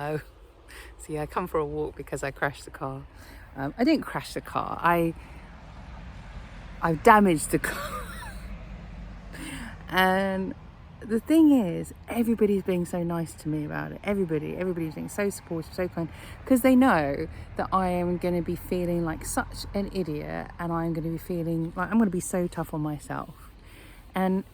Oh, see, I come for a walk because I crashed the car. I didn't crash the car. I've damaged the car. And the thing is, everybody's being so nice to me about it. Everybody's being so supportive, so kind, because they know that I am going to be feeling like such an idiot, and I'm going to be feeling like I'm going to be so tough on myself. And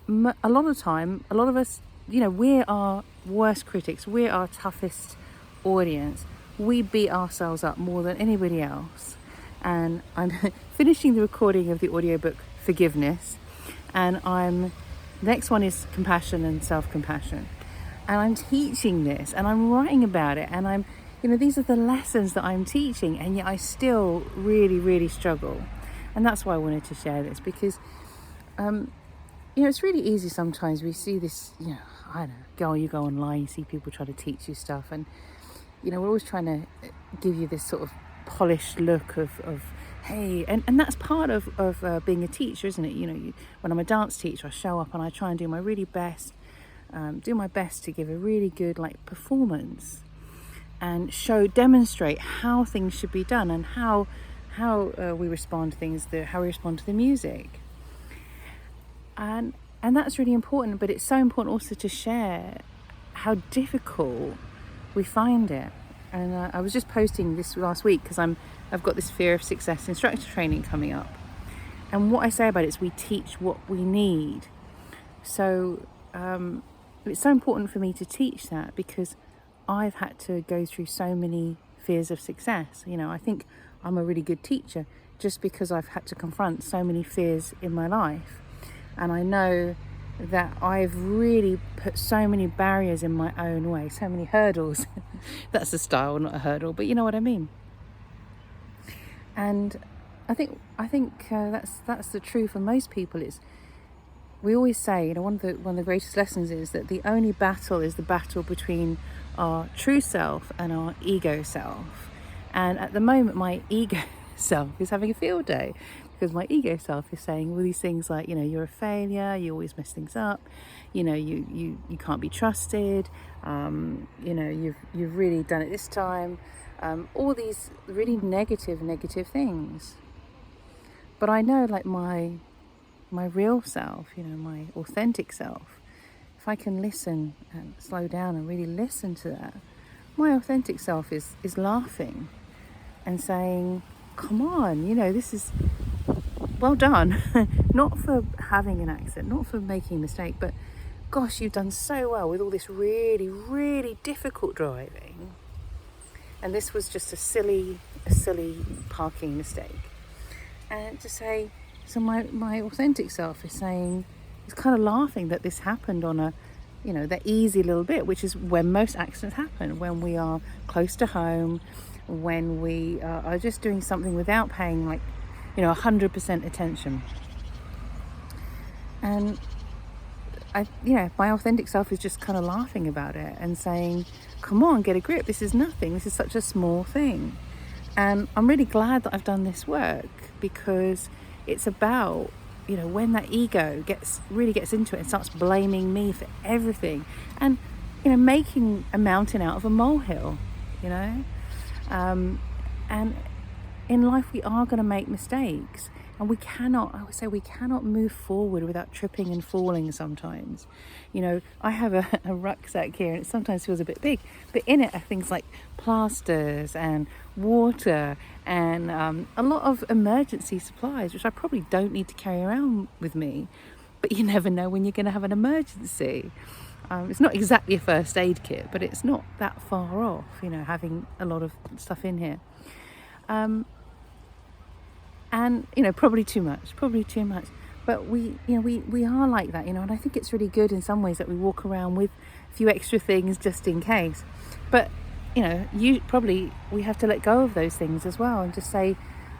a lot of the time, a lot of us, we're our worst critics. We're our toughest audience. We beat ourselves up more than anybody else. And I'm finishing the recording of the audiobook Forgiveness, and next one is compassion and self-compassion, and I'm teaching this and I'm writing about it, and these are the lessons that I'm teaching, and yet I still really struggle. And that's why I wanted to share this, because it's really easy sometimes. We see this, you go online, you see people try to teach you stuff, and we're always trying to give you this sort of polished look of hey, and that's part of being a teacher, isn't it? When I'm a dance teacher, I show up and I try and do my really best, to give a really good performance, and demonstrate how things should be done, and how we respond to things, how we respond to the music, and that's really important. But it's so important also to share how difficult we find it. And I was just posting this last week because I've got this Fear of Success instructor training coming up, and what I say about it is we teach what we need. So it's so important for me to teach that, because I've had to go through so many fears of success. I think I'm a really good teacher just because I've had to confront so many fears in my life, and I know that I've really put so many barriers in my own way, so many hurdles. That's a style, not a hurdle, but you know what I mean. And I think that's the truth for most people. We always say, one of the greatest lessons is that the only battle is the battle between our true self and our ego self. And at the moment, my ego self is having a field day, because my ego self is saying all these things like, you're a failure, you always mess things up, you can't be trusted, you've really done it this time, all these really negative things. But I know, my real self, my authentic self, if I can listen and slow down and really listen to that, my authentic self is laughing and saying, come on, this is well done. Not for having an accent, not for making a mistake, but gosh, you've done so well with all this really difficult driving, and this was just a silly parking mistake. And to say, so my authentic self is saying, it's kind of laughing that this happened on a that easy little bit, which is when most accidents happen, when we are close to home, when we are just doing something without paying 100% attention. And my authentic self is just kind of laughing about it and saying, come on, get a grip, this is nothing, this is such a small thing. And I'm really glad that I've done this work, because it's about when that ego gets into it and starts blaming me for everything, and making a mountain out of a molehill. And in life, we are going to make mistakes, and I would say we cannot move forward without tripping and falling sometimes. I have a rucksack here, and it sometimes feels a bit big, but in it are things like plasters and water and a lot of emergency supplies, which I probably don't need to carry around with me, but you never know when you're going to have an emergency. It's not exactly a first aid kit, but it's not that far off, having a lot of stuff in here. And probably too much, but we are like that, and I think it's really good in some ways that we walk around with a few extra things just in case. But we have to let go of those things as well, and just say,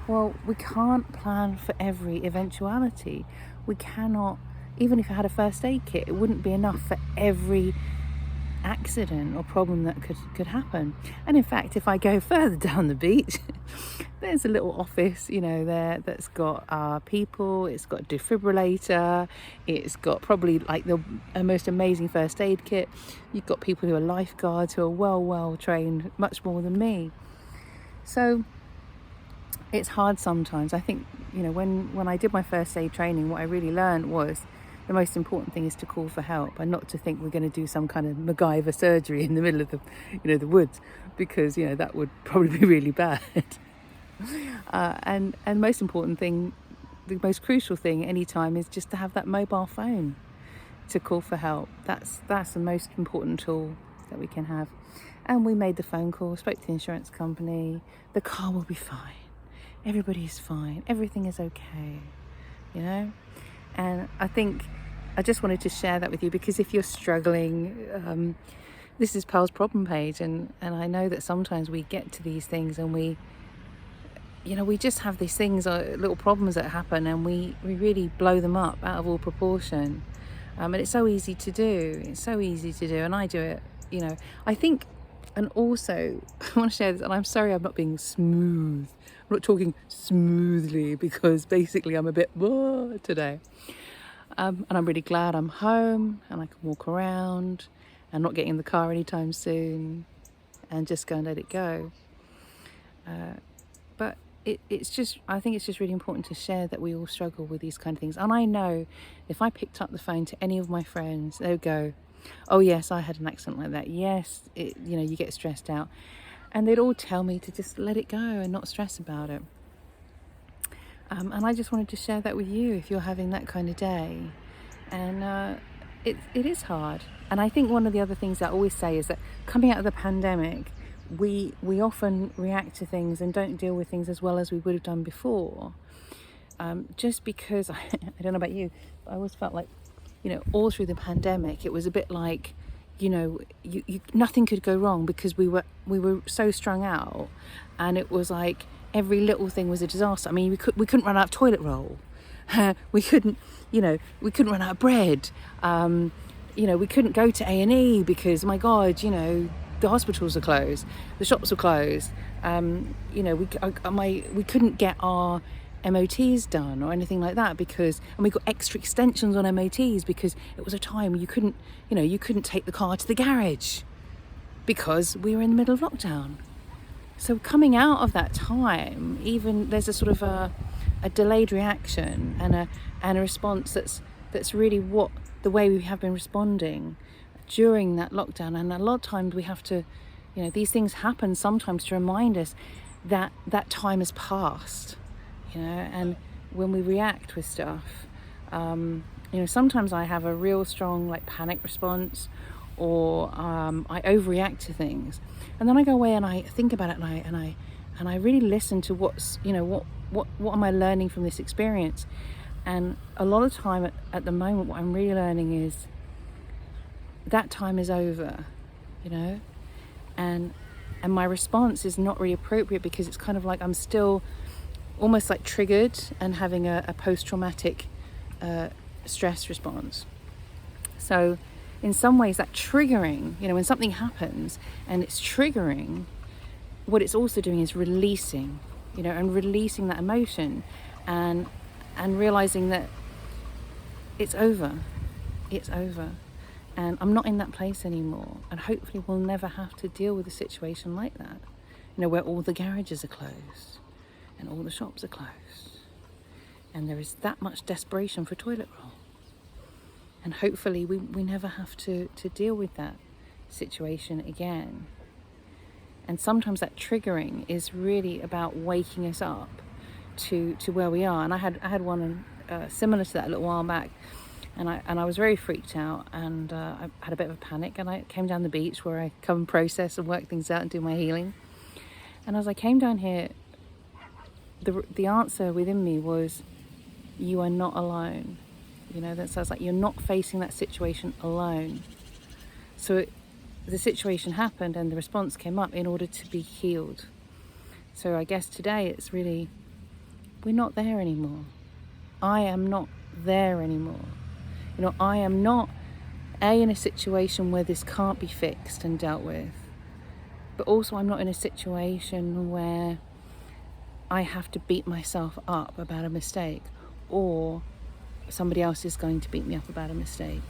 well, we can't plan for every eventuality. We cannot, even if I had a first aid kit, it wouldn't be enough for every accident or problem that could happen. And in fact, if I go further down the beach, there's a little office, there that's got people. It's got a defibrillator. It's got probably like the most amazing first aid kit. You've got people who are lifeguards who are well trained, much more than me. So it's hard sometimes. I think, when I did my first aid training, what I really learned was the most important thing is to call for help, and not to think we're going to do some kind of MacGyver surgery in the middle of the woods, because that would probably be really bad. And most important thing, the most crucial thing anytime, is just to have that mobile phone to call for help. That's the most important tool that we can have. And we made the phone call, spoke to the insurance company. The car will be fine. Everybody's fine. Everything is okay. And I think I just wanted to share that with you, because if you're struggling, this is Pearl's problem page, and I know that sometimes we get to these things and we just have these things, little problems that happen, and we really blow them up out of all proportion. And it's so easy to do. And I do it, I think. And also, I want to share this, and I'm sorry I'm not being smooth. I'm not talking smoothly, because basically I'm a bit today. And I'm really glad I'm home and I can walk around and not get in the car anytime soon and just go and let it go. But it's just, I think it's just really important to share that we all struggle with these kind of things. And I know if I picked up the phone to any of my friends, they would go, "Oh yes, I had an accident like that. Yes, you get stressed out." And they'd all tell me to just let it go and not stress about it. And I just wanted to share that with you if you're having that kind of day. And it is hard. And I think one of the other things I always say is that coming out of the pandemic, we often react to things and don't deal with things as well as we would have done before. Just because, I don't know about you, but I always felt like, all through the pandemic, it was a bit like, nothing could go wrong, because we were so strung out, and it was like every little thing was a disaster. I mean, we couldn't run out of toilet roll. We couldn't run out of bread. We couldn't go to A&E because, my God, the hospitals are closed, the shops were closed. We couldn't get our MOTs done or anything like that, and we got extra extensions on MOTs because it was a time where you couldn't take the car to the garage because we were in the middle of lockdown. So coming out of that time, even there's a sort of a delayed reaction and a response that's really what the way we have been responding during that lockdown. And a lot of times we have to, these things happen sometimes to remind us that that time has passed. And when we react with stuff, sometimes I have a real strong panic response, or I overreact to things, and then I go away and I think about it, and I really listen to what's what am I learning from this experience. And a lot of time at the moment, what I'm really learning is that time is over, and my response is not really appropriate, because it's kind of like I'm still almost like triggered and having a post-traumatic stress response. So in some ways, that triggering, when something happens and it's triggering, what it's also doing is releasing, and releasing that emotion, and realizing that it's over, and I'm not in that place anymore, and hopefully we'll never have to deal with a situation like that, where all the garages are closed and all the shops are closed, and there is that much desperation for toilet roll. And hopefully we never have to deal with that situation again. And sometimes that triggering is really about waking us up to where we are. And I had one similar to that a little while back, and I was very freaked out, and I had a bit of a panic, and I came down the beach where I come and process and work things out and do my healing. And as I came down here, the answer within me was, you are not alone. That sounds like you're not facing that situation alone. So the situation happened and the response came up in order to be healed. So I guess today it's really, we're not there anymore. I am not there anymore. I am not in a situation where this can't be fixed and dealt with, but also I'm not in a situation where I have to beat myself up about a mistake, or somebody else is going to beat me up about a mistake.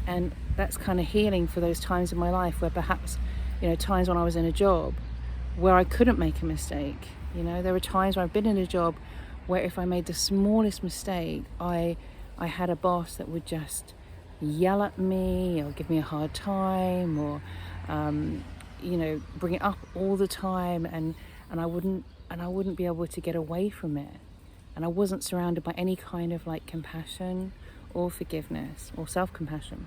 And that's kind of healing for those times in my life where perhaps, times when I was in a job where I couldn't make a mistake. There were times where I've been in a job where if I made the smallest mistake, I had a boss that would just yell at me or give me a hard time, or bring it up all the time, and I wouldn't be able to get away from it. And I wasn't surrounded by any kind of like compassion or forgiveness or self-compassion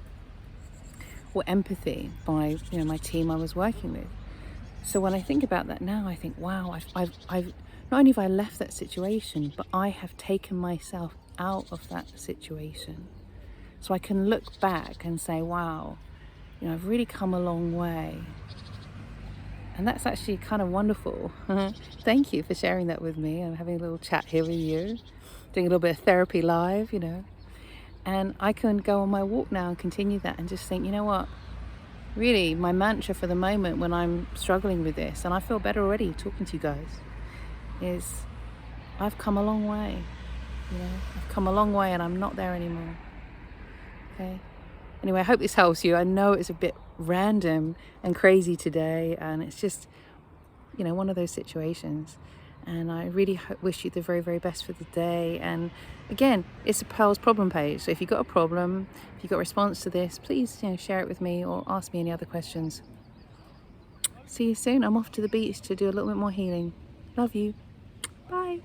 or empathy by my team I was working with. So when I think about that now, I think, wow, I've not only have I left that situation, but I have taken myself out of that situation. So I can look back and say, wow, I've really come a long way. And that's actually kind of wonderful. Thank you for sharing that with me. I'm having a little chat here with you, doing a little bit of therapy live, And I can go on my walk now and continue that and just think, you know what? Really, my mantra for the moment when I'm struggling with this, and I feel better already talking to you guys, is I've come a long way. I've come a long way and I'm not there anymore. Okay? Anyway, I hope this helps you. I know it's a bit random and crazy today, and it's just, one of those situations. And I really wish you the very, very best for the day. And again, it's a Pearl's problem page. So if you've got a problem, if you've got a response to this, please share it with me or ask me any other questions. See you soon. I'm off to the beach to do a little bit more healing. Love you. Bye.